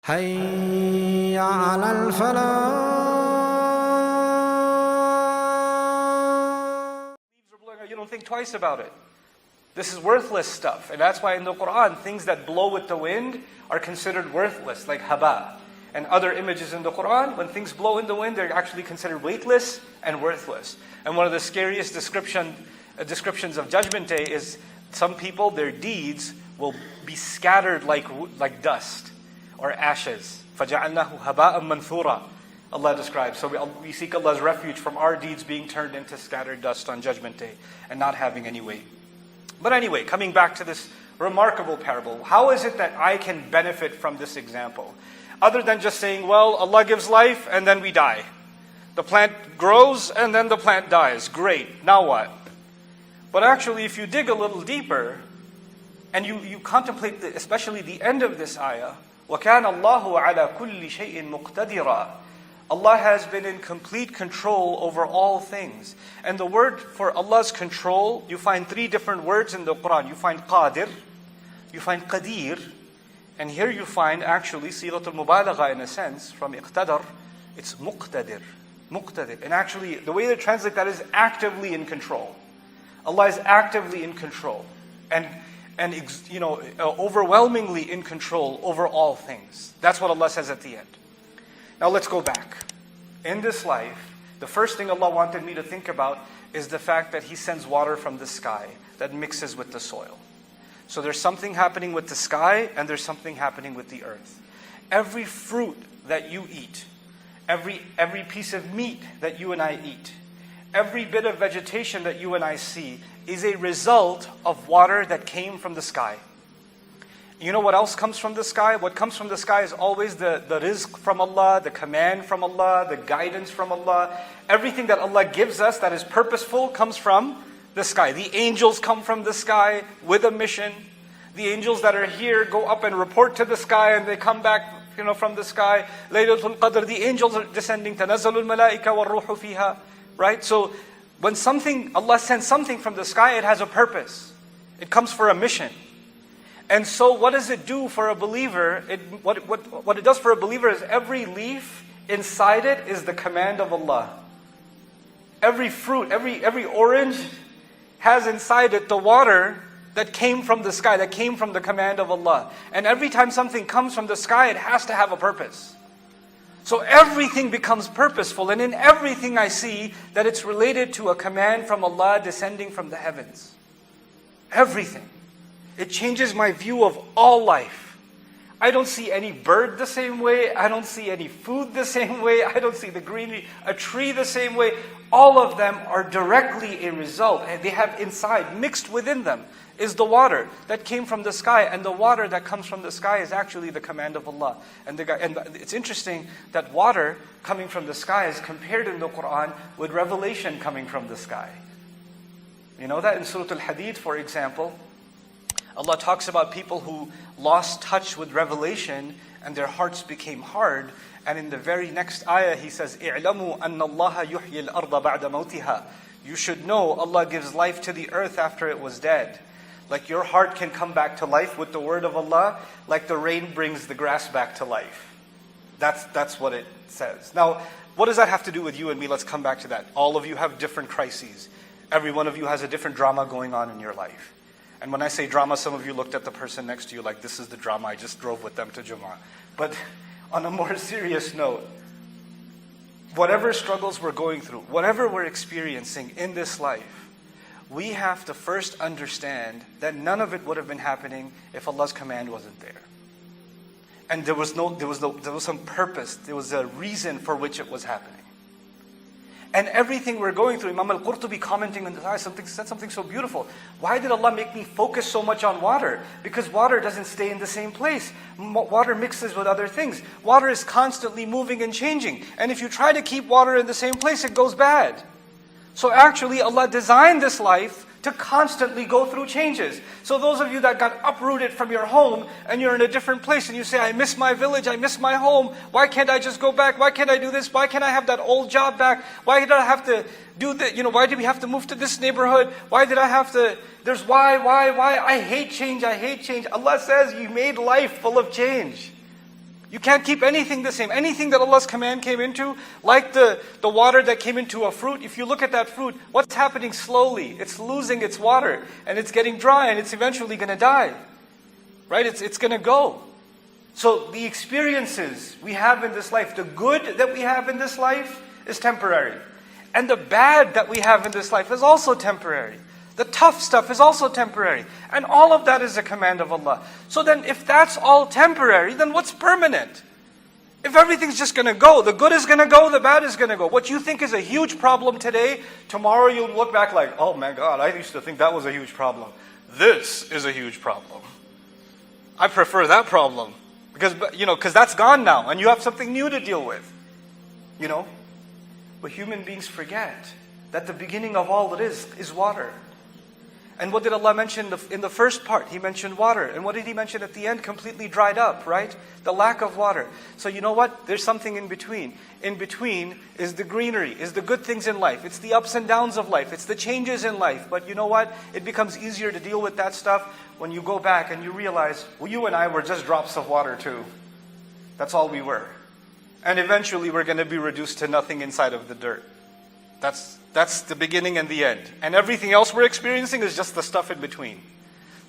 حي على الفلاح. You don't think twice about it. This is worthless stuff. And that's why in the Quran, things that blow with the wind are considered worthless, like haba. And other images in the Quran, when things blow in the wind, they're actually considered weightless and worthless. And one of the scariest descriptions of Judgment Day is some people, their deeds will be scattered like dust or ashes. فَجَعَلْنَاهُ هَبَاءً مَنْثُورًا, Allah describes. So we seek Allah's refuge from our deeds being turned into scattered dust on Judgment Day and not having any weight. But anyway, coming back to this remarkable parable, how is it that I can benefit from this example? Other than just saying, well, Allah gives life and then we die. The plant grows and then the plant dies. Great, now what? But actually, if you dig a little deeper and you contemplate especially the end of this ayah, وَكَانَ اللَّهُ عَلَى كُلِّ شَيْءٍ مُقْتَدِرًا. Allah has been in complete control over all things. And the word for Allah's control, you find three different words in the Quran. You find qadir, you find qadir, and here you find actually sigat al-mubalagha in a sense, from iqtadar, it's muqtadir. Muqtadir. And actually, the way to translate that is actively in control. Allah is actively in control. And overwhelmingly in control over all things. That's what Allah says at the end. Now let's go back. In this life, the first thing Allah wanted me to think about is the fact that He sends water from the sky that mixes with the soil. So there's something happening with the sky and there's something happening with the earth. Every fruit that you eat, every piece of meat that you and I eat, every bit of vegetation that you and I see is a result of water that came from the sky. You know what else comes from the sky? What comes from the sky is always the rizq from Allah, the command from Allah, the guidance from Allah. Everything that Allah gives us that is purposeful comes from the sky. The angels come from the sky with a mission. The angels that are here go up and report to the sky and they come back from the sky. Laylatul Qadr, the angels are descending. Tanazzalul malaika war-ruhu fiha. Right? So when Allah sends something from the sky, it has a purpose. It comes for a mission. And so what does it do for a believer? What it does for a believer is every leaf inside it is the command of Allah. Every fruit, every orange has inside it the water that came from the sky, that came from the command of Allah. And every time something comes from the sky, it has to have a purpose. So everything becomes purposeful, and in everything I see that it's related to a command from Allah descending from the heavens. Everything. It changes my view of all life. I don't see any bird the same way. I don't see any food the same way. I don't see the greenery, a tree the same way. All of them are directly a result, and they have inside, mixed within them, is the water that came from the sky. And the water that comes from the sky is actually the command of Allah. And it's interesting that water coming from the sky is compared in the Quran with revelation coming from the sky. You know that in Surah Al-Hadid, for example, Allah talks about people who lost touch with revelation and their hearts became hard. And in the very next ayah, He says, "I'lamu anna Allah yuhyi al-arda ba'da mawtiha." You should know Allah gives life to the earth after it was dead. Like your heart can come back to life with the word of Allah, like the rain brings the grass back to life. That's what it says. Now, what does that have to do with you and me? Let's come back to that. All of you have different crises. Every one of you has a different drama going on in your life. And when I say drama, some of you looked at the person next to you like, this is the drama, I just drove with them to Jummah. But on a more serious note, whatever struggles we're going through, whatever we're experiencing in this life, we have to first understand that none of it would have been happening if Allah's command wasn't there. And there was some purpose, there was a reason for which it was happening. And everything we're going through, Imam al-Qurtubi commenting on this ayah said something so beautiful. Why did Allah make me focus so much on water? Because water doesn't stay in the same place. Water mixes with other things. Water is constantly moving and changing. And if you try to keep water in the same place, it goes bad. So actually, Allah designed this life to constantly go through changes. So those of you that got uprooted from your home and you're in a different place and you say, I miss my village, I miss my home, why can't I just go back? Why can't I do this? Why can't I have that old job back? Why did I have to do that? Why did we have to move to this neighborhood? Why did I have to, why? I hate change, I hate change. Allah says you made life full of change. You can't keep anything the same. Anything that Allah's command came into, like the water that came into a fruit, if you look at that fruit, what's happening slowly? It's losing its water, and it's getting dry, and it's eventually going to die. Right? It's going to go. So the experiences we have in this life, the good that we have in this life is temporary. And the bad that we have in this life is also temporary. The tough stuff is also temporary. And all of that is a command of Allah. So then if that's all temporary, then what's permanent? If everything's just going to go, the good is going to go, the bad is going to go. What you think is a huge problem today, tomorrow you'll look back like, oh my God, I used to think that was a huge problem. This is a huge problem. I prefer that problem. Because that's gone now, and you have something new to deal with. But human beings forget that the beginning of all it is water. And what did Allah mention in the first part? He mentioned water. And what did He mention at the end? Completely dried up, right? The lack of water. So you know what? There's something in between. In between is the greenery, is the good things in life. It's the ups and downs of life. It's the changes in life. But you know what? It becomes easier to deal with that stuff when you go back and you realize, well, you and I were just drops of water too. That's all we were. And eventually we're going to be reduced to nothing inside of the dirt. That's the beginning and the end. And everything else we're experiencing is just the stuff in between.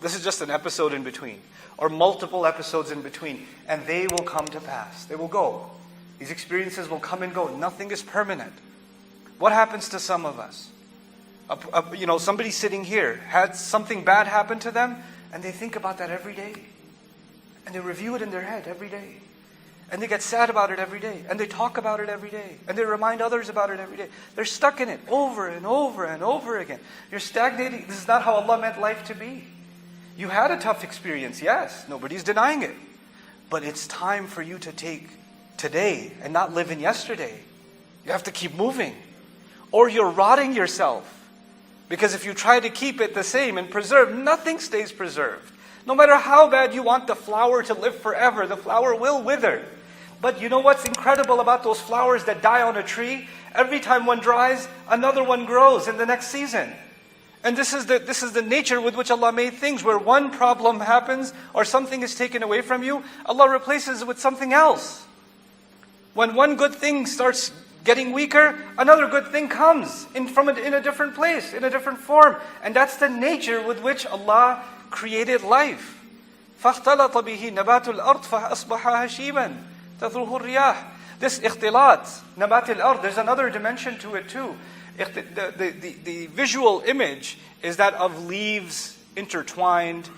This is just an episode in between. Or multiple episodes in between. And they will come to pass. They will go. These experiences will come and go. Nothing is permanent. What happens to some of us? Somebody sitting here had something bad happen to them, and they think about that every day. And they review it in their head every day. And they get sad about it every day. And they talk about it every day. And they remind others about it every day. They're stuck in it over and over and over again. You're stagnating. This is not how Allah meant life to be. You had a tough experience, yes. Nobody's denying it. But it's time for you to take today and not live in yesterday. You have to keep moving. Or you're rotting yourself. Because if you try to keep it the same and preserve, nothing stays preserved. No matter how bad you want the flower to live forever, the flower will wither. But you know what's incredible about those flowers that die on a tree? Every time one dries, another one grows in the next season. And this is the nature with which Allah made things, where one problem happens or something is taken away from you, Allah replaces it with something else. When one good thing starts getting weaker, another good thing comes in a different place, in a different form. And that's the nature with which Allah created life. فَاخْتَلَطَ بِهِ نَبَاتُ الْأَرْضِ فَأَصْبَحَ هَشِيمًا تَذْرُهُ الرِّيَاحِ. This ikhtilat, nabat al-ard, there's another dimension to it too. The visual image is that of leaves intertwined,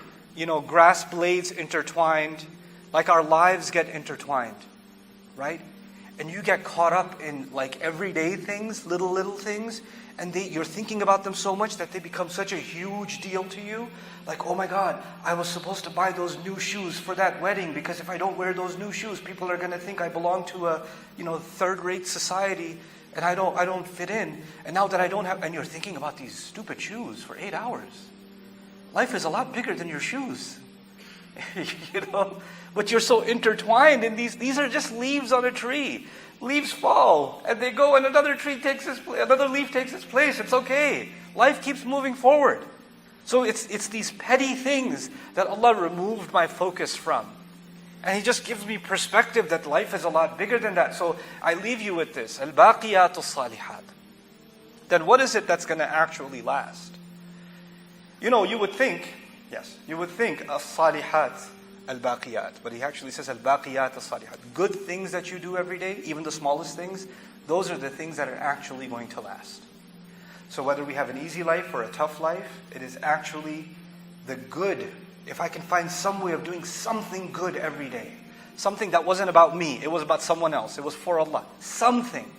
grass blades intertwined, like our lives get intertwined, right? And you get caught up in like everyday things, little things, and you're thinking about them so much that they become such a huge deal to you. Like, oh my God, I was supposed to buy those new shoes for that wedding, because if I don't wear those new shoes, people are going to think I belong to a, third-rate society, and I don't fit in. And now that I don't have, and you're thinking about these stupid shoes for 8 hours. Life is a lot bigger than your shoes. But you're so intertwined in these are just leaves on a tree. Leaves fall, and they go, and another leaf takes its place. It's okay. Life keeps moving forward. So it's these petty things that Allah removed my focus from. And He just gives me perspective that life is a lot bigger than that. So I leave you with this. Al-baqiyatu salihat. Then what is it that's going to actually last? You would think as-salihat al-baqiyat. But He actually says al-baqiyat as-salihat. Good things that you do every day, even the smallest things, those are the things that are actually going to last. So whether we have an easy life or a tough life, it is actually the good. If I can find some way of doing something good every day, something that wasn't about me, it was about someone else, it was for Allah, something,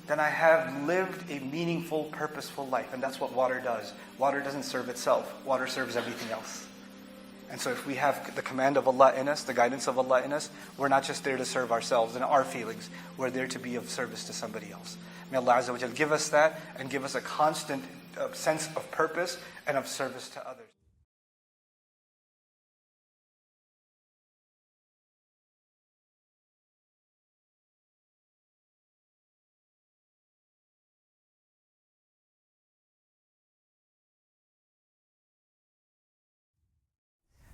then I have lived a meaningful, purposeful life. And that's what water does. Water doesn't serve itself. Water serves everything else. And so if we have the command of Allah in us, the guidance of Allah in us, we're not just there to serve ourselves and our feelings. We're there to be of service to somebody else. May Allah Azza wa Jal give us that and give us a constant sense of purpose and of service to others.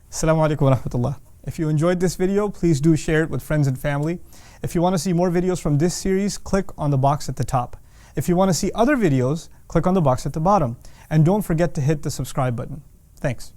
Assalamu alaikum wa rahmatullah. If you enjoyed this video, please do share it with friends and family. If you want to see more videos from this series, click on the box at the top. If you want to see other videos, click on the box at the bottom. And don't forget to hit the subscribe button. Thanks.